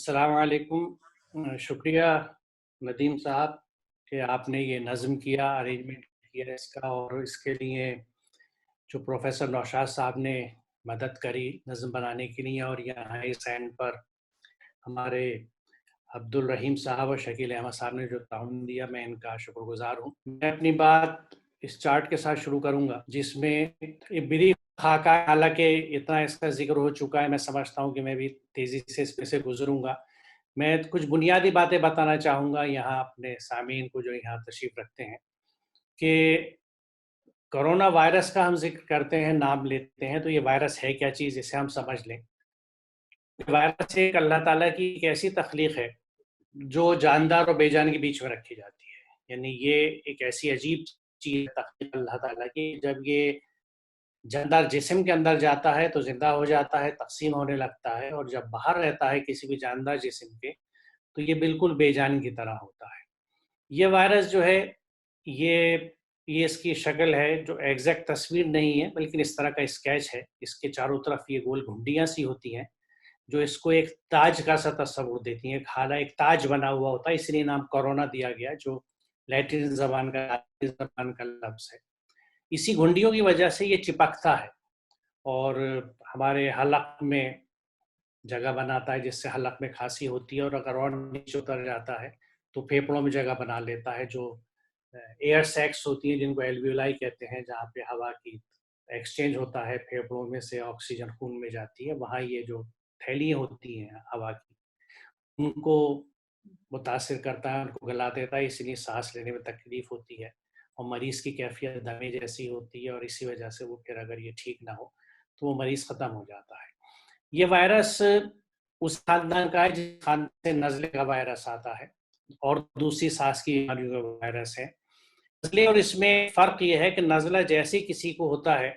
السلام علیکم۔ شکریہ ندیم صاحب کہ آپ نے یہ نظم کیا، ارینجمنٹ کیا اس کا، اور اس کے لیے جو پروفیسر نوشاد صاحب نے مدد کری نظم بنانے کے لیے، اور یہاں اس اینڈ پر ہمارے عبد الرحیم صاحب اور شکیل احمد صاحب نے جو تعاون دیا، میں ان کا شکر گزار ہوں۔ میں اپنی بات اس چارٹ کے ساتھ شروع کروں گا، جس میں بریف خاکہ، حالانکہ اتنا اس کا ذکر ہو چکا ہے، میں سمجھتا ہوں کہ میں بھی تیزی سے اس پہ سے گزروں گا۔ میں کچھ بنیادی باتیں بتانا چاہوں گا یہاں اپنے سامعین کو جو یہاں تشریف رکھتے ہیں، کہ کرونا وائرس کا ہم ذکر کرتے ہیں، نام لیتے ہیں، تو یہ وائرس ہے کیا چیز، اسے ہم سمجھ لیں۔ وائرس ایک اللہ تعالیٰ کی ایک ایسی تخلیق ہے جو جاندار اور بے جان کے بیچ میں رکھی جاتی ہے، یعنی یہ ایک ایسی عجیب چیز تخلیق اللہ تعالیٰ کی، جب یہ جاندار جسم کے اندر جاتا ہے تو زندہ ہو جاتا ہے، تقسیم ہونے لگتا ہے، اور جب باہر رہتا ہے کسی بھی جاندار جسم کے تو یہ بالکل بے جان کی طرح ہوتا ہے۔ یہ وائرس جو ہے، یہ اس کی شکل ہے جو ایگزیکٹ تصویر نہیں ہے، بلکہ اس طرح کا اسکیچ ہے۔ اس کے چاروں طرف یہ گول گھنڈیاں سی ہوتی ہیں جو اس کو ایک تاج کا سا تصور دیتی ہیں، ایک حالہ ایک تاج بنا ہوا ہوتا ہے، اس لیے نام کورونا دیا گیا، جو لیٹن زبان کا لفظ ہے۔ اسی گھنڈیوں کی وجہ سے یہ چپکتا ہے اور ہمارے حلق میں جگہ بناتا ہے، جس سے حلق میں کھانسی ہوتی ہے، اور اگر اور نیچے اتر جاتا ہے تو پھیپھڑوں میں جگہ بنا لیتا ہے، جو ایئر سیکس ہوتی ہیں جن کو ایلویولائی کہتے ہیں، جہاں پہ ہوا کی ایکسچینج ہوتا ہے، پھیپھڑوں میں سے آکسیجن خون میں جاتی ہے، وہاں یہ جو تھیلیاں ہوتی ہیں ہوا کی، ان کو متاثر کرتا ہے، ان کو گلا دیتا ہے، اس لیے سانس لینے میں تکلیف ہوتی ہے، اور مریض کی کیفیت دمے جیسی ہوتی ہے، اور اسی وجہ سے وہ پھر اگر یہ ٹھیک نہ ہو تو وہ مریض ختم ہو جاتا ہے۔ یہ وائرس اس خاندان کا ہے جس خاندان سے نزلے کا وائرس آتا ہے، اور دوسری سانس کی بیماریوں کا وائرس ہے نزلے، اور اس میں فرق یہ ہے کہ نزلہ جیسے کسی کو ہوتا ہے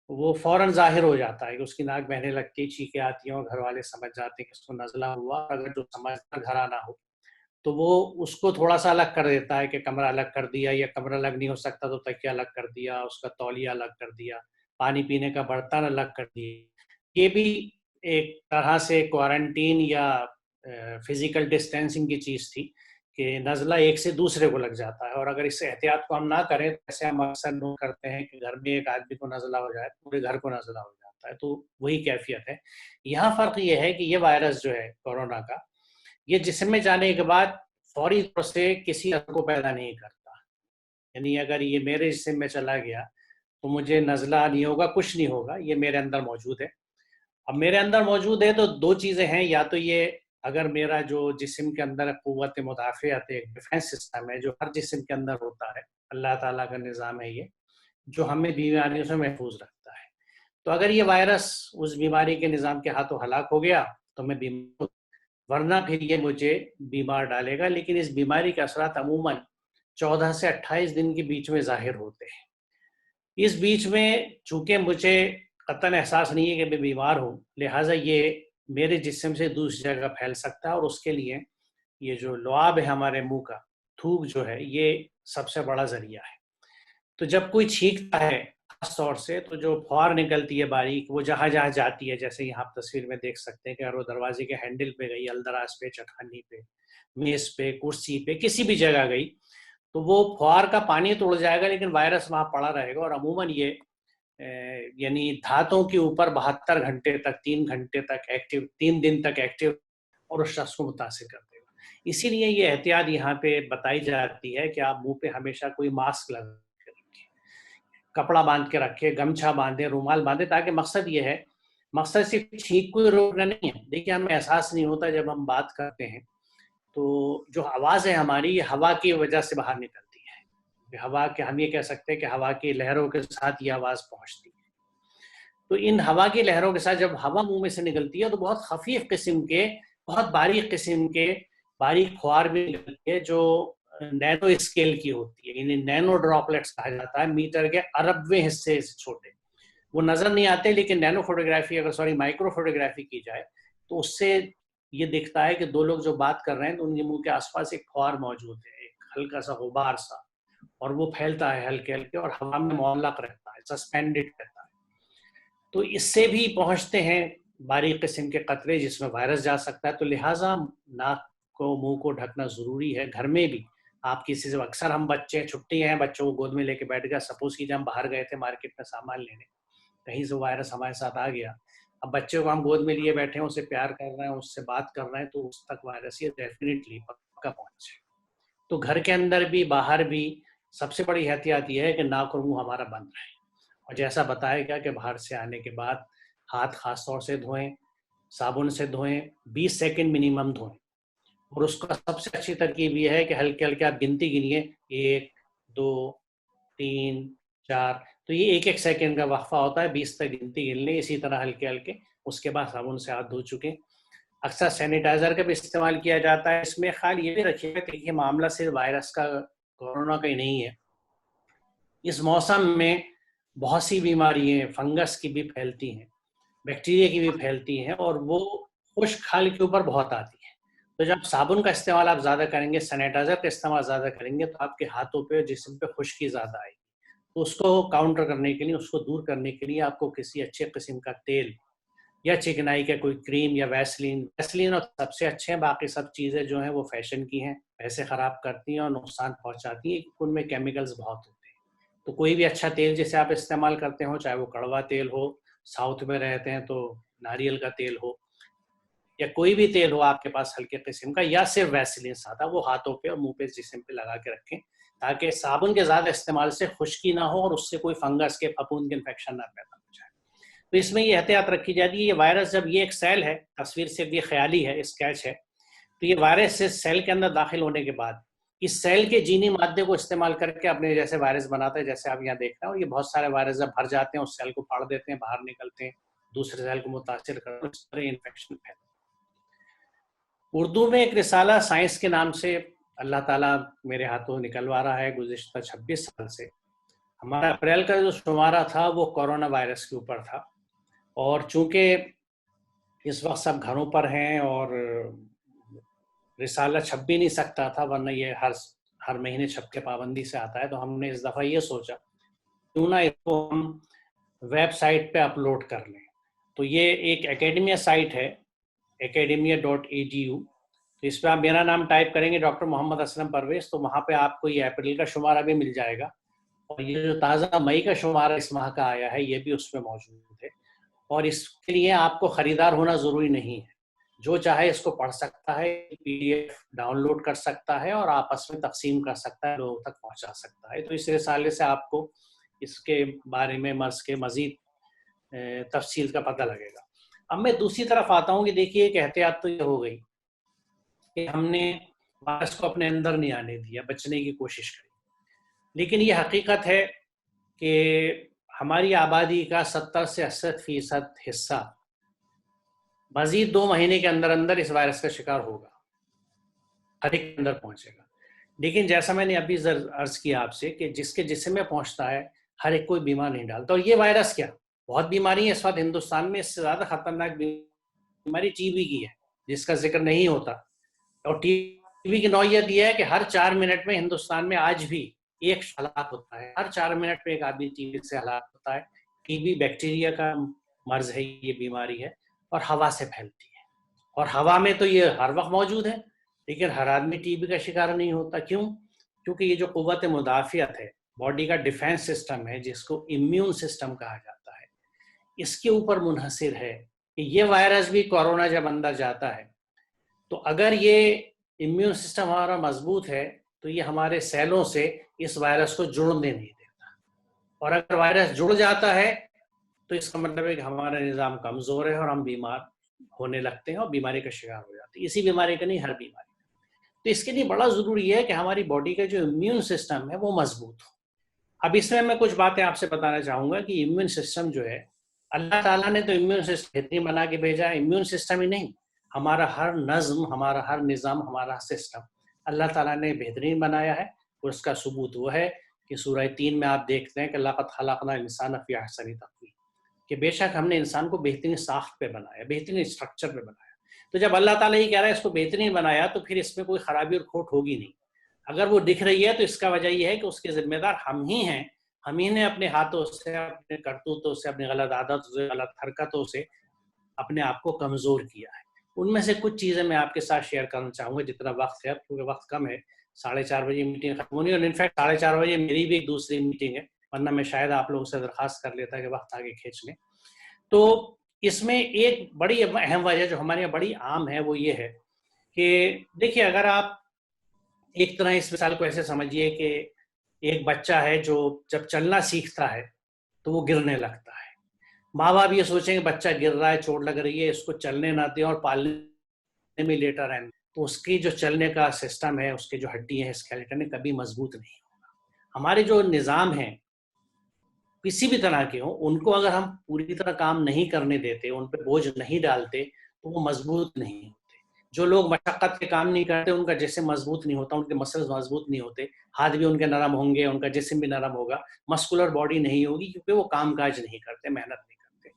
وہ فوراً ظاہر ہو جاتا ہے، کہ اس کی ناک بہنے لگتی ہے، چھینکیں آتی ہیں، اور گھر والے سمجھ جاتے ہیں کہ اس کو نزلہ ہوا، اور اگر جو سمجھدار گھر آنا ہو تو وہ اس کو تھوڑا سا الگ کر دیتا ہے، کہ کمرہ الگ کر دیا، یا کمرہ الگ نہیں ہو سکتا تو تکیہ الگ کر دیا، اس کا تولیہ الگ کر دیا، پانی پینے کا برتن الگ کر دیا۔ یہ بھی ایک طرح سے کوارنٹین یا فزیکل ڈسٹینسنگ کی چیز تھی، کہ نزلہ ایک سے دوسرے کو لگ جاتا ہے، اور اگر اس احتیاط کو ہم نہ کریں، جیسے ہم اکثر نوٹ کرتے ہیں کہ گھر میں ایک آدمی کو نزلہ ہو جائے پورے گھر کو نزلہ ہو جاتا ہے، تو وہی کیفیت ہے۔ یہاں فرق یہ ہے کہ یہ وائرس جو ہے کورونا کا، یہ جسم میں جانے کے بعد فوری طور سے کسی اثر کو پیدا نہیں کرتا، یعنی اگر یہ میرے جسم میں چلا گیا تو مجھے نزلہ نہیں ہوگا، کچھ نہیں ہوگا، یہ میرے اندر موجود ہے۔ اب میرے اندر موجود ہے تو دو چیزیں ہیں، یا تو یہ اگر میرا جو جسم کے اندر قوت مدافعت ایک ڈیفینس سسٹم ہے جو ہر جسم کے اندر ہوتا ہے، اللہ تعالیٰ کا نظام ہے یہ، جو ہمیں بیماریوں سے محفوظ رکھتا ہے، تو اگر یہ وائرس اس بیماری کے نظام کے ہاتھوں ہلاک ہو گیا تو میں بیمار، ورنہ پھر یہ مجھے بیمار ڈالے گا۔ لیکن اس بیماری کے اثرات عموماً 14 سے 28 دن کے بیچ میں ظاہر ہوتے ہیں۔ اس بیچ میں چونکہ مجھے قطعاً احساس نہیں ہے کہ میں بیمار ہوں، لہٰذا یہ میرے جسم سے دوسری جگہ پھیل سکتا ہے، اور اس کے لیے یہ جو لعاب ہے ہمارے منہ کا، تھوک جو ہے، یہ سب سے بڑا ذریعہ ہے۔ تو جب کوئی چھینکتا ہے خاص طور سے، تو جو پھوار نکلتی ہے باریک، وہ جہاں جہاں جاتی ہے، جیسے یہاں آپ تصویر میں دیکھ سکتے ہیں کہ اگر وہ دروازے کے ہینڈل پہ گئی، الدراز پہ، چٹخانی پہ، میز پہ، کرسی پہ، کسی بھی جگہ گئی، تو وہ پھوار کا پانی توڑ جائے گا، لیکن وائرس وہاں پڑا رہے گا، اور عموماً یہ یعنی دھاتوں کے اوپر 72 گھنٹے تک، 3 گھنٹے تک ایکٹیو، 3 دن تک ایکٹیو، اور اس شخص کو متاثر کر دے گا۔ اسی لیے یہ احتیاط یہاں پہ بتائی جاتی ہے کہ آپ منہ پہ ہمیشہ کوئی ماسک لگا کے رکھیں، کپڑا باندھ کے رکھے، گمچھا باندھے، رومال باندھے، تاکہ مقصد یہ ہے، مقصد صرف چھینک کو روکنا نہیں ہے۔ دیکھیے ہمیں احساس نہیں ہوتا جب ہم بات کرتے ہیں تو جو آواز ہے ہماری، یہ ہوا کی وجہ سے باہر نکلتی ہے، ہوا کے، ہم یہ کہہ سکتے ہیں کہ ہوا کی لہروں کے ساتھ یہ آواز پہنچتی ہے۔ تو ان ہوا کی لہروں کے ساتھ جب ہوا منہ میں سے نکلتی ہے تو بہت خفیف قسم کے، بہت باریک قسم کے باریک پھوار بھی نکلتی ہے، جو نینو اسکیل کی ہوتی ہے، یعنی نینو ڈراپلیٹس کہا جاتا ہے، میٹر کے اربویں حصے سے چھوٹے، وہ نظر نہیں آتے، لیکن نینو فوٹوگرافی، اگر مائکرو فوٹوگرافی کی جائے تو اس سے یہ دکھتا ہے کہ دو لوگ جو بات کر رہے ہیں تو ان کے منہ کے آس پاس ایک پھوار موجود ہے، ایک ہلکا سا غبار سا، اور وہ پھیلتا ہے ہلکے ہلکے، اور ہوا میں معلق رہتا ہے، سسپینڈڈ رہتا ہے۔ تو اس سے بھی پہنچتے ہیں باریک قسم کے قطرے جس میں وائرس جا سکتا ہے، تو لہٰذا ناک کو منہ کو ڈھکنا ضروری ہے. گھر میں بھی آپ کسی سے، اکثر ہم بچے چھٹی ہیں بچوں کو گود میں لے کے بیٹھ گیا، سپوز کیجیے ہم باہر گئے تھے مارکیٹ میں سامان لینے، کہیں سے وائرس ہمارے ساتھ آ گیا، اب بچے کو ہم گود میں لیے بیٹھے ہیں، اسے پیار کر رہے ہیں، اس سے بات کر رہے ہیں، تو اس تک وائرس یہ ڈیفینیٹلی پکا پہنچے. تو گھر کے اندر بھی باہر بھی سب سے بڑی احتیاط یہ ہے کہ ناک اور منہ ہمارا بند رہے. اور جیسا بتایا گیا کہ باہر سے آنے کے بعد ہاتھ خاص طور سے دھوئیں، صابن سے دھوئیں، 20 سیکنڈ منیمم دھوئیں. اور اس کا سب سے اچھی ترکیب یہ ہے کہ ہلکے ہلکے آپ گنتی گنیے، 1 2 3 4، تو یہ 1 سیکنڈ کا وقفہ ہوتا ہے، 20 تک گنتی گن لیں اسی طرح ہلکے ہلکے. اس کے بعد صابن سے ہاتھ دھو چکے. اکثر سینیٹائزر کا بھی استعمال کیا جاتا ہے. اس میں خیال یہ بھی رکھیے گا کہ یہ معاملہ صرف وائرس کا، کورونا کا ہی نہیں ہے. اس موسم میں بہت سی بیماریاں فنگس کی بھی پھیلتی ہیں، بیکٹیریا کی بھی پھیلتی ہیں، اور وہ خشک کھال کے اوپر بہت آتی ہیں. تو جب صابن کا استعمال آپ زیادہ کریں گے، سینیٹائزر کا استعمال زیادہ کریں گے، تو آپ کے ہاتھوں پہ، جسم پہ خشکی زیادہ آئے گی. تو اس کو کاؤنٹر کرنے کے لیے، اس کو دور کرنے کے لیے آپ کو کسی اچھے قسم کا تیل یا چکنائی کا کوئی کریم یا ویسلین اور سب سے اچھے ہیں. باقی سب چیزیں جو ہیں وہ فیشن کی ہیں، پیسے خراب کرتی ہیں اور نقصان پہنچاتی ہیں، ان میں کیمیکلز بہت ہوتے ہیں. تو کوئی بھی اچھا تیل جسے آپ استعمال کرتے ہو، چاہے وہ کڑوا تیل ہو، ساؤتھ میں رہتے ہیں تو ناریل کا تیل ہو، یا کوئی بھی تیل ہو آپ کے پاس ہلکے قسم کا، یا صرف ویسلین سادہ، وہ ہاتھوں پہ اور منہ پہ، جسم پہ لگا کے رکھیں، تاکہ صابن کے زیادہ استعمال سے خشکی نہ ہو اور اس سے کوئی فنگس کے، پھپھوند کے انفیکشن نہ پیدا ہو جائے. تو اس میں یہ احتیاط رکھی جاتی ہے. یہ وائرس جب، یہ ایک سیل ہے، تصویر صرف یہ خیالی ہے، اسکیچ ہے، تو یہ وائرس سے سیل کے اندر داخل ہونے کے بعد اس سیل کے جینی مادے کو استعمال کر کے اپنے جیسے وائرس بناتا ہے، جیسے آپ یہاں دیکھ رہے ہیں. اور یہ بہت سارے وائرس جب بھر جاتے ہیں، اس سیل کو پھاڑ دیتے ہیں، باہر نکلتے ہیں، دوسرے سیل کو متاثر کرتے ہیں، اس طرح انفیکشن پھیلتا ہے. اردو میں ایک رسالہ سائنس کے نام سے اللہ تعالیٰ میرے ہاتھوں نکلوا رہا ہے گزشتہ 26 سال سے. ہمارا اپریل کا جو شمارہ تھا وہ کورونا وائرس کے اوپر تھا، اور چونکہ اس وقت سب گھروں پر ہیں اور رسالہ چھپ بھی نہیں سکتا تھا، ورنہ یہ ہر مہینے چھپ کے پابندی سے آتا ہے، تو ہم نے اس دفعہ یہ سوچا کیوں نہ اس کو ہم ویب سائٹ پہ اپلوڈ کر لیں. تو یہ ایک اکیڈمیا سائٹ ہے، academia.edu. تو اس پہ آپ میرا نام ٹائپ کریں گے، ڈاکٹر محمد اسلم پرویز، تو وہاں پہ آپ کو یہ اپریل کا شمارہ بھی مل جائے گا، اور یہ جو تازہ مئی کا شمارہ اس ماہ کا آیا ہے یہ بھی اس پہ موجود ہے. اور اس کے لیے آپ کو خریدار ہونا ضروری نہیں ہے، جو چاہے اس کو پڑھ سکتا ہے، PDF ڈاؤن لوڈ کر سکتا ہے اور آپس میں تقسیم کر سکتا ہے، لوگوں تک پہنچا سکتا ہے. تو اس رسالے سے آپ کو اس کے بارے میں مرض کے مزید تفصیل کا پتہ لگے گا. اب میں دوسری طرف آتا ہوں کہ دیکھیے ایک احتیاط تو یہ ہو گئی کہ ہم نے وائرس کو اپنے اندر نہیں آنے دیا، بچنے کی کوشش کری. لیکن یہ حقیقت ہے کہ ہماری آبادی کا 70 سے 80% حصہ مزید 2 مہینے کے اندر اندر اس وائرس کا شکار ہوگا، ہر ایک اندر پہنچے گا. لیکن جیسا میں نے ابھی عرض کیا آپ سے کہ جس کے جسم میں پہنچتا ہے ہر ایک کوئی بیمار نہیں ڈالتا. اور یہ وائرس کیا، بہت بیماری ہے اس وقت ہندوستان میں، اس سے زیادہ خطرناک بیماری TB کی ہے جس کا ذکر نہیں ہوتا. اور TB کی نوعیت یہ ہے کہ ہر 4 منٹ میں ہندوستان میں آج بھی ایک ہلاک ہوتا ہے، ہر 4 منٹ میں ایک آدمی TB سے ہلاک ہوتا ہے. TB بیکٹیریا کا مرض ہے، یہ بیماری ہے، اور ہوا سے پھیلتی ہے. اور ہوا میں تو یہ ہر وقت موجود ہے، لیکن ہر آدمی TB کا شکار نہیں ہوتا. کیوں؟ کیونکہ یہ جو قوت مدافعت ہے، باڈی کا ڈیفینس سسٹم ہے، جس کو امیون سسٹم کہا جاتا ہے، اس کے اوپر منحصر ہے کہ یہ وائرس بھی، کورونا جب اندر جاتا ہے تو اگر یہ امیون سسٹم ہمارا مضبوط ہے تو یہ ہمارے سیلوں سے اس وائرس کو جڑنے نہیں دیتا. اور اگر وائرس جڑ جاتا ہے تو اس کا مطلب ہے کہ ہمارا نظام کمزور ہے اور ہم بیمار ہونے لگتے ہیں اور بیماری کا شکار ہو جاتے ہیں. اسی بیماری کا نہیں، ہر بیماری. تو اس کے لیے بڑا ضروری ہے کہ ہماری باڈی کا جو امیون سسٹم ہے وہ مضبوط ہو. اب اس میں کچھ باتیں آپ سے بتانا چاہوں گا کہ امیون سسٹم جو ہے، اللہ تعالیٰ نے تو امیون سسٹم بہترین بنا کے بھیجا ہے. امیون سسٹم ہی نہیں، ہمارا ہر نظم، ہمارا ہر نظام، ہمارا سسٹم اللہ تعالیٰ نے بہترین بنایا ہے. اور اس کا ثبوت وہ ہے کہ سورہ 3 میں آپ دیکھتے ہیں کہ لقد خلقنا الانسان فی احسن تقویم، کہ بے شک ہم نے انسان کو بہترین ساخت پہ بنایا، بہترین اسٹرکچر پہ بنایا. تو جب اللہ تعالیٰ یہ کہہ رہا ہے اس کو بہترین بنایا، تو پھر اس میں کوئی خرابی اور کھوٹ ہوگی نہیں. اگر وہ دکھ رہی ہے تو اس کا وجہ یہ ہے کہ اس کے ذمہ دار ہم ہی ہیں. ہم ہی نے اپنے ہاتھوں سے، اپنے کرتوتوں سے، اپنی غلط عادتوں سے، غلط حرکتوں سے اپنے آپ کو کمزور کیا ہے. ان میں سے کچھ چیزیں میں آپ کے ساتھ شیئر کرنا چاہوں گا جتنا وقت ہے, کیونکہ وقت کم ہے, 4:30 بجے میٹنگ ختم ہونی ہے, اور انفیکٹ 4:30 بجے میری بھی ایک دوسری میٹنگ ہے, ورنہ میں شاید آپ لوگوں سے درخواست کر لیتا کہ وقت آگے کھینچ لیں. تو اس میں ایک بڑی اہم وجہ جو ہمارے یہاں بڑی عام ہے وہ یہ ہے کہ دیکھیے, اگر آپ ایک طرح اس مثال کو ایسے سمجھیے کہ ایک بچہ ہے جو جب چلنا سیکھتا ہے تو وہ گرنے لگتا ہے. ماں باپ یہ سوچیں کہ بچہ گر رہا ہے, چوٹ لگ رہی ہے, اس کو چلنے نہ دیں اور پالنے میں لیٹا رہنے, تو اس کی جو چلنے کا سسٹم ہے, اس کے جو ہڈی ہے, اسکیلیٹن ہے, کبھی مضبوط نہیں ہوگا. ہمارے جو نظام ہیں کسی بھی طرح کے ہوں, ان کو اگر ہم پوری طرح کام نہیں کرنے دیتے, ان پہ بوجھ نہیں ڈالتے, تو وہ مضبوط نہیں ہوتے. جو لوگ مشقت کے کام نہیں کرتے ان کا جسم مضبوط نہیں ہوتا, ان کے مسلز مضبوط نہیں ہوتے, ہاتھ بھی ان کے نرم ہوں گے, ان کا جسم بھی نرم ہوگا, مسکولر باڈی نہیں ہوگی, کیونکہ وہ کام کاج نہیں کرتے, محنت نہیں کرتے.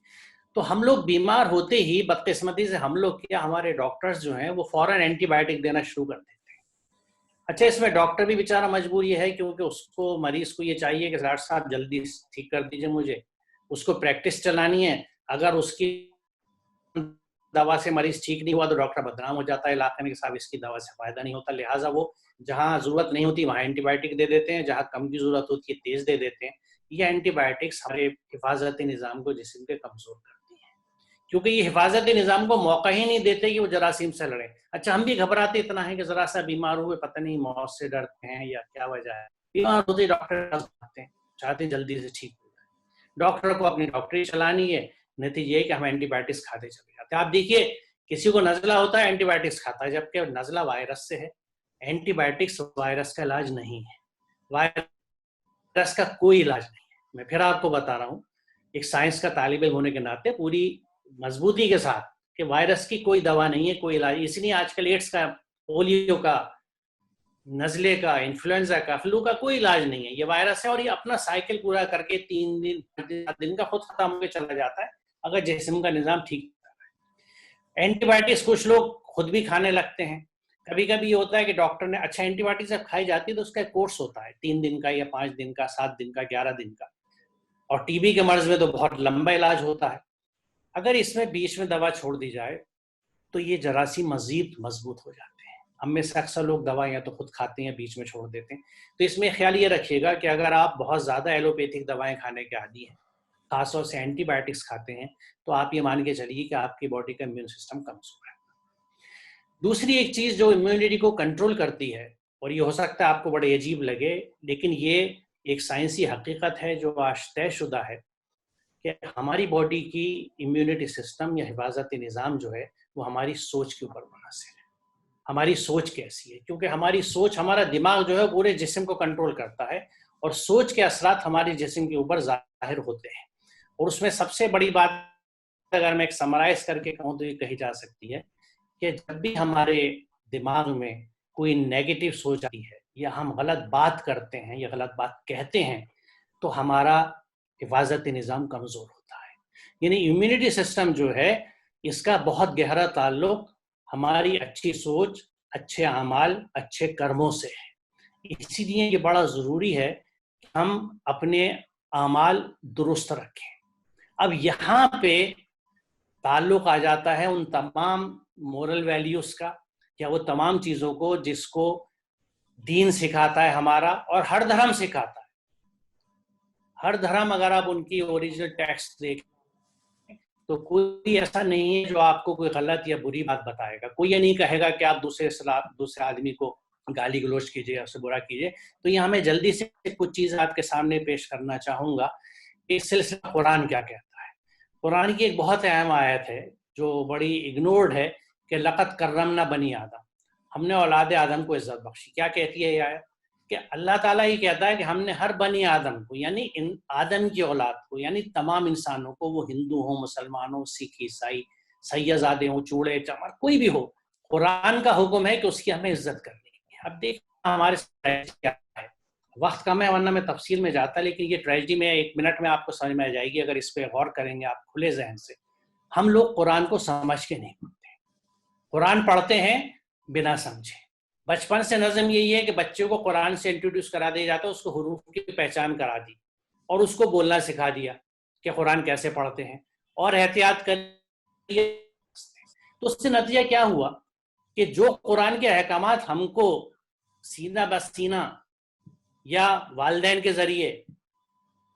تو ہم لوگ بیمار ہوتے ہی بدقسمتی سے ہم لوگ کیا, ہمارے ڈاکٹرز جو ہیں وہ فوراً اینٹی بایوٹک دینا شروع کر دیتے ہیں. اچھا, اس میں ڈاکٹر بھی بیچارہ مجبور یہ ہے کیونکہ اس کو, مریض کو یہ چاہیے کہ ڈاکٹر صاحب جلدی ٹھیک کر دیجئے مجھے, اس کو پریکٹس چلانی ہے. اگر اس کی دوا سے مریض ٹھیک نہیں ہوا تو ڈاکٹر بدنام ہو جاتا ہے علاقے میں کہ صاحب اس کی دوا سے فائدہ نہیں ہوتا, لہٰذا وہ جہاں ضرورت نہیں ہوتی وہاں اینٹی بایوٹک دے دیتے ہیں, جہاں کم کی ضرورت ہوتی ہے تیز دے دیتے ہیں. یہ اینٹی بایوٹکس ہمارے حفاظتی نظام کو جسم کے کمزور کرتی ہیں, کیونکہ یہ حفاظتی نظام کو موقع ہی نہیں دیتے کہ وہ جراثیم سے لڑیں. اچھا, ہم بھی گھبراتے اتنا ہے کہ ذرا سا بیمار ہوئے, پتہ نہیں موت سے ڈرتے ہیں یا کیا وجہ ہے, بیمار ہوتے ڈاکٹر کے پاس جاتے ہیں, چاہتے ہیں جلدی سے ٹھیک ہو جائے. ڈاکٹر کو اپنی ڈاکٹری چلانی ہے, نتیجہ یہ کہ ہم اینٹی بایوٹکس کھاتے چلے جاتے ہیں. آپ دیکھیے, کسی کو نزلہ ہوتا ہے اینٹی بایوٹکس کھاتا ہے, جبکہ نزلہ وائرس سے ہے. اینٹی بایوٹکس وائرس کا علاج نہیں ہے, وائرس کا کوئی علاج نہیں ہے. میں پھر آپ کو بتا رہا ہوں ایک سائنس کا طالب علم ہونے کے ناطے پوری مضبوطی کے ساتھ کہ وائرس کی کوئی دوا نہیں ہے, کوئی علاج. اس لیے آج کل ایڈس کا, پولیو کا, نزلے کا, انفلوئنزا کا, فلو کا کوئی علاج نہیں ہے. یہ وائرس ہے اور یہ اپنا سائیکل پورا کر کے 3 دن 7 دن کا خود ختم ہو کے چلا جاتا ہے اگر جسم کا نظام ٹھیک ہے. اینٹی بایوٹکس کچھ لوگ خود بھی کھانے لگتے ہیں. کبھی کبھی یہ ہوتا ہے کہ ڈاکٹر نے, اچھا اینٹی بایوٹک جب کھائی جاتی ہے تو اس کا ایک کورس ہوتا ہے 3 دن کا یا 5 دن کا, 7 دن کا, 11 دن کا, اور ٹی بی کے مرض میں تو بہت لمبا علاج ہوتا ہے. اگر اس میں بیچ میں دوا چھوڑ دی جائے تو یہ جراثیم مزید مضبوط ہو جاتے ہیں. ہم میں سے اکثر لوگ دوائیاں تو خود کھاتے ہیں, بیچ میں چھوڑ دیتے ہیں. تو اس میں خیال یہ رکھیے گا کہ اگر آپ بہت زیادہ ایلوپیتھک دوائیں کھانے کے عادی ہیں, خاص طور سے اینٹی بایوٹکس کھاتے ہیں, تو آپ یہ مان کے چلیے کہ آپ کی باڈی کا امیون سسٹم کمزور ہے. دوسری ایک چیز جو امیونٹی کو کنٹرول کرتی ہے, اور یہ ہو سکتا ہے آپ کو بڑے عجیب لگے, لیکن یہ ایک سائنسی حقیقت ہے جو آج طے شدہ ہے, کہ ہماری باڈی کی امیونٹی سسٹم یا حفاظتی نظام جو ہے وہ ہماری سوچ کے اوپر منحصر ہے. ہماری سوچ کیسی ہے, کیونکہ ہماری سوچ, ہمارا دماغ جو ہے پورے جسم کو کنٹرول کرتا ہے, اور سوچ کے اثرات ہمارے جسم کے اوپر ظاہر ہوتے ہیں. اور اس میں سب سے بڑی بات اگر میں ایک سمرائز کر کے کہوں تو یہ کہی جا سکتی ہے کہ جب بھی ہمارے دماغ میں کوئی نیگیٹو سوچ آتی ہے, یا ہم غلط بات کرتے ہیں یا غلط بات کہتے ہیں, تو ہمارا حفاظتی نظام کمزور ہوتا ہے. یعنی امیونٹی سسٹم جو ہے اس کا بہت گہرا تعلق ہماری اچھی سوچ, اچھے اعمال, اچھے کرموں سے ہے. اسی لیے یہ بڑا ضروری ہے کہ ہم اپنے اعمال درست رکھیں. اب یہاں پہ تعلق آ جاتا ہے ان تمام مورل ویلیوز کا, یا وہ تمام چیزوں کو جس کو دین سکھاتا ہے ہمارا, اور ہر دھرم سکھاتا ہے. ہر دھرم اگر آپ ان کی اوریجنل ٹیکسٹ دیکھیں تو کوئی ایسا نہیں ہے جو آپ کو کوئی غلط یا بری بات بتائے گا. کوئی یہ نہیں کہے گا کہ آپ دوسرے آدمی کو گالی گلوچ کیجیے, اسے برا کیجیے. تو یہاں میں جلدی سے کچھ چیزیں آپ کے سامنے پیش کرنا چاہوں گا. اس سلسلہ قرآن کیا کہتا ہے. قرآن کی ایک بہت اہم آیت ہے جو بڑی اگنورڈ ہے, کہ لقد کرمنا بنی آدم, ہم نے اولاد آدم کو عزت بخشی. کیا کہتی ہے یہ آیت؟ کہ اللہ تعالیٰ یہ کہتا ہے کہ ہم نے ہر بنی آدم کو, یعنی آدم کی اولاد کو, یعنی تمام انسانوں کو, وہ ہندو ہوں, مسلمان ہوں, سکھ, عیسائی, سیدزادے ہوں, چوڑے چمر, کوئی بھی ہو, قرآن کا حکم ہے کہ اس کی ہمیں عزت کرنی ہے. اب دیکھیں ہمارے کیا ہے, وقت کم ہے ورنہ میں تفصیل میں جاتا, لیکن یہ ٹریجڈی میں 1 منٹ میں آپ کو سمجھ میں آ جائے گی اگر اس پہ غور کریں گے آپ کھلے ذہن سے. ہم لوگ قرآن کو سمجھ کے نہیں پڑھتے, قرآن پڑھتے ہیں بنا سمجھے. بچپن سے نظم یہی ہے کہ بچے کو قرآن سے انٹروڈیوس کرا دیا جاتا ہے, اس کو حروف کی پہچان کرا دی, اور اس کو بولنا سکھا دیا کہ قرآن کیسے پڑھتے ہیں. اور احتیاط کر تو اس سے نتیجہ کیا ہوا کہ جو قرآن کے احکامات ہم کو سینہ بسینہ یا والدین کے ذریعے